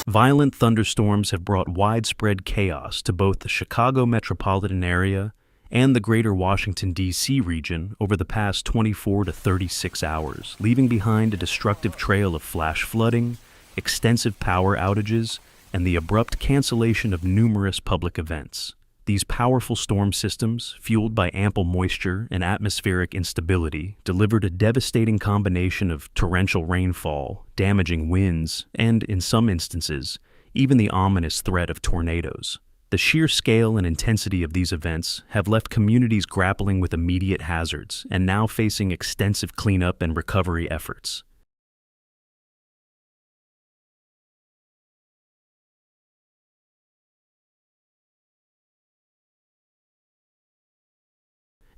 Violent thunderstorms have brought widespread chaos to both the Chicago metropolitan area and the greater Washington, D.C. region over the past 24 to 36 hours, leaving behind a destructive trail of flash flooding, extensive power outages, and the abrupt cancellation of numerous public events. These powerful storm systems, fueled by ample moisture and atmospheric instability, delivered a devastating combination of torrential rainfall, damaging winds, and, in some instances, even the ominous threat of tornadoes. The sheer scale and intensity of these events have left communities grappling with immediate hazards and now facing extensive cleanup and recovery efforts.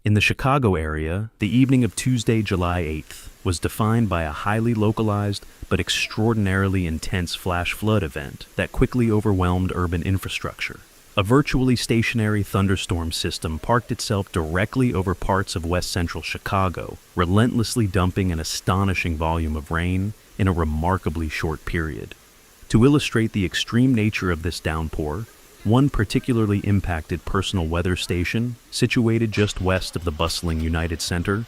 In the Chicago area, the evening of Tuesday, July 8th, was defined by a highly localized but extraordinarily intense flash flood event that quickly overwhelmed urban infrastructure. A virtually stationary thunderstorm system parked itself directly over parts of west-central Chicago, relentlessly dumping an astonishing volume of rain in a remarkably short period. To illustrate the extreme nature of this downpour, one particularly impacted personal weather station, situated just west of the bustling United Center,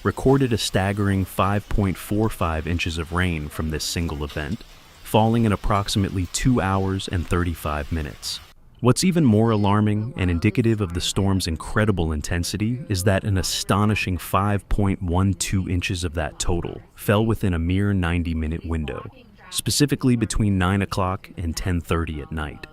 recorded a staggering 5.45 inches of rain from this single event, falling in approximately 2 hours and 35 minutes. What's even more alarming and indicative of the storm's incredible intensity is that an astonishing 5.12 inches of that total fell within a mere 90-minute window, specifically between 9 o'clock and 10:30 at night.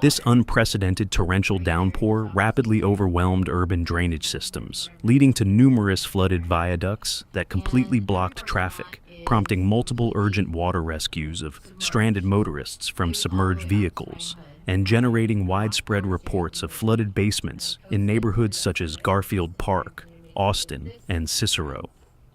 This unprecedented torrential downpour rapidly overwhelmed urban drainage systems, leading to numerous flooded viaducts that completely blocked traffic, prompting multiple urgent water rescues of stranded motorists from submerged vehicles, and generating widespread reports of flooded basements in neighborhoods such as Garfield Park, Austin, and Cicero.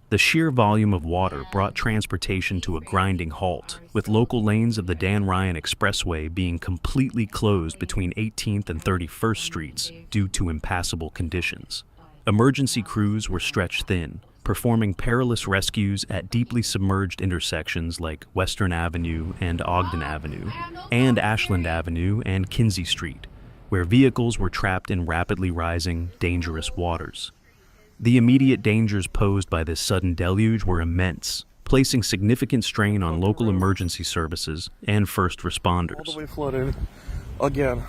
The sheer volume of water brought transportation to a grinding halt, with local lanes of the Dan Ryan Expressway being completely closed between 18th and 31st Streets due to impassable conditions. Emergency crews were stretched thin, performing perilous rescues at deeply submerged intersections like Western Avenue and Ogden Avenue, and Ashland Avenue and Kinsey Street, where vehicles were trapped in rapidly rising, dangerous waters. The immediate dangers posed by this sudden deluge were immense, placing significant strain on local emergency services and first responders. All the way flooded again.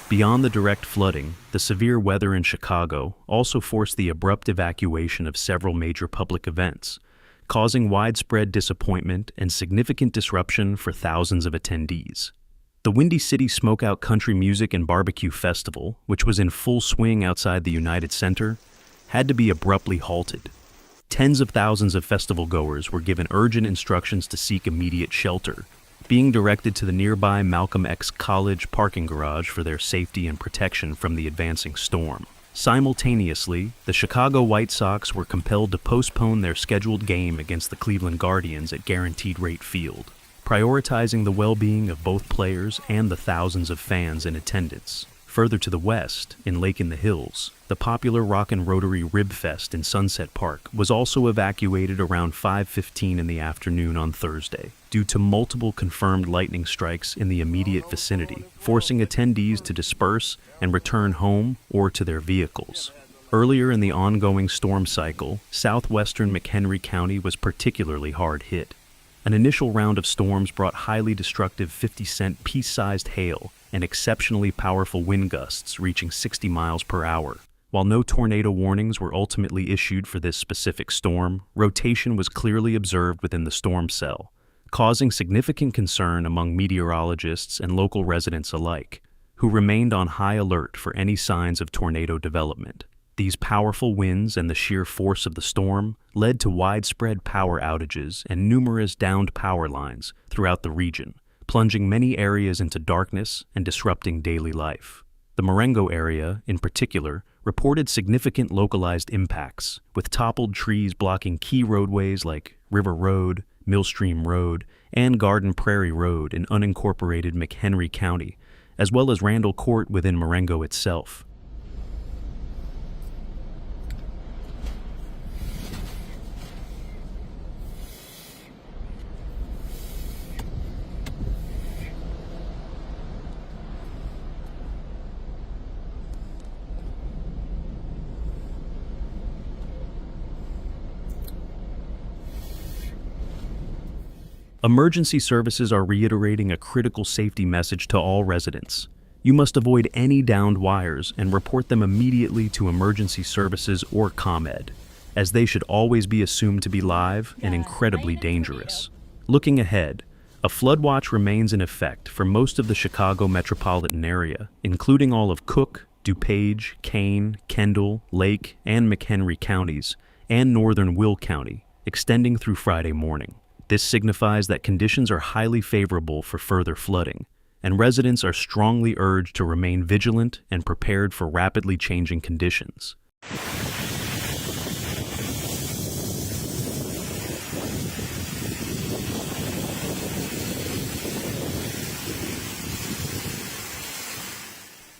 Beyond the direct flooding, the severe weather in Chicago also forced the abrupt evacuation of several major public events, causing widespread disappointment and significant disruption for thousands of attendees. The Windy City Smokeout Country Music and Barbecue Festival, which was in full swing outside the United Center, had to be abruptly halted. Tens of thousands of festival goers were given urgent instructions to seek immediate shelter, being directed to the nearby Malcolm X College parking garage for their safety and protection from the advancing storm. Simultaneously, the Chicago White Sox were compelled to postpone their scheduled game against the Cleveland Guardians at Guaranteed Rate Field, prioritizing the well-being of both players and the thousands of fans in attendance. Further to the west, in Lake in the Hills, the popular Rockin' Rotary Rib Fest in Sunset Park was also evacuated around 5:15 in the afternoon on Thursday, due to multiple confirmed lightning strikes in the immediate vicinity, forcing attendees to disperse and return home or to their vehicles. Earlier in the ongoing storm cycle, southwestern McHenry County was particularly hard hit. An initial round of storms brought highly destructive 50-cent piece-sized hail and exceptionally powerful wind gusts reaching 60 miles per hour. While no tornado warnings were ultimately issued for this specific storm, rotation was clearly observed within the storm cell, causing significant concern among meteorologists and local residents alike, who remained on high alert for any signs of tornado development. These powerful winds and the sheer force of the storm led to widespread power outages and numerous downed power lines throughout the region, plunging many areas into darkness and disrupting daily life. The Marengo area, in particular, reported significant localized impacts, with toppled trees blocking key roadways like River Road, Millstream Road, and Garden Prairie Road in unincorporated McHenry County, as well as Randall Court within Marengo itself. Emergency services are reiterating a critical safety message to all residents. You must avoid any downed wires and report them immediately to emergency services or ComEd, as they should always be assumed to be live and incredibly dangerous. Looking ahead, a flood watch remains in effect for most of the Chicago metropolitan area, including all of Cook, DuPage, Kane, Kendall, Lake, and McHenry counties, and northern Will County, extending through Friday morning. This signifies that conditions are highly favorable for further flooding, and residents are strongly urged to remain vigilant and prepared for rapidly changing conditions.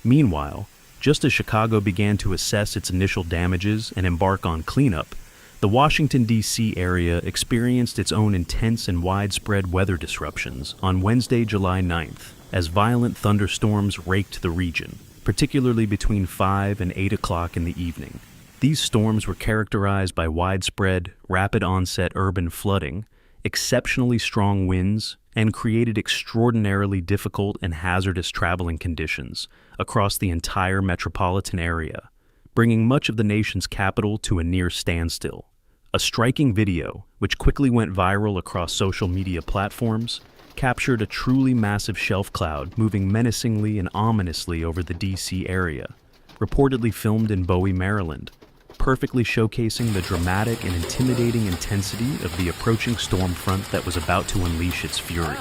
Meanwhile, just as Chicago began to assess its initial damages and embark on cleanup, the Washington, D.C. area experienced its own intense and widespread weather disruptions on Wednesday, July 9th, as violent thunderstorms raked the region, particularly between 5 and 8 o'clock in the evening. These storms were characterized by widespread, rapid-onset urban flooding, exceptionally strong winds, and created extraordinarily difficult and hazardous traveling conditions across the entire metropolitan area, bringing much of the nation's capital to a near standstill. A striking video, which quickly went viral across social media platforms, captured a truly massive shelf cloud moving menacingly and ominously over the D.C. area, reportedly filmed in Bowie, Maryland, perfectly showcasing the dramatic and intimidating intensity of the approaching storm front that was about to unleash its fury.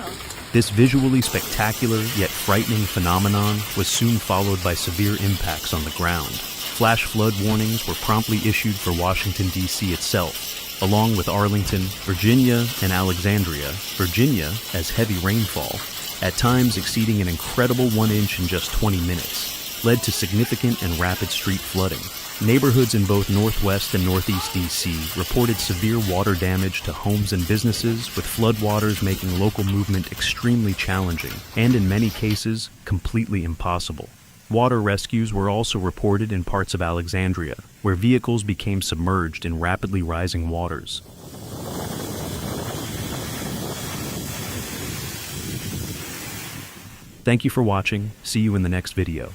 This visually spectacular yet frightening phenomenon was soon followed by severe impacts on the ground. Flash flood warnings were promptly issued for Washington, D.C. itself, along with Arlington, Virginia, and Alexandria, Virginia, as heavy rainfall, at times exceeding an incredible 1 inch in just 20 minutes, led to significant and rapid street flooding. Neighborhoods in both Northwest and Northeast D.C. reported severe water damage to homes and businesses, with floodwaters making local movement extremely challenging and, in many cases, completely impossible. Water rescues were also reported in parts of Alexandria, where vehicles became submerged in rapidly rising waters. Thank you for watching. See you in the next video.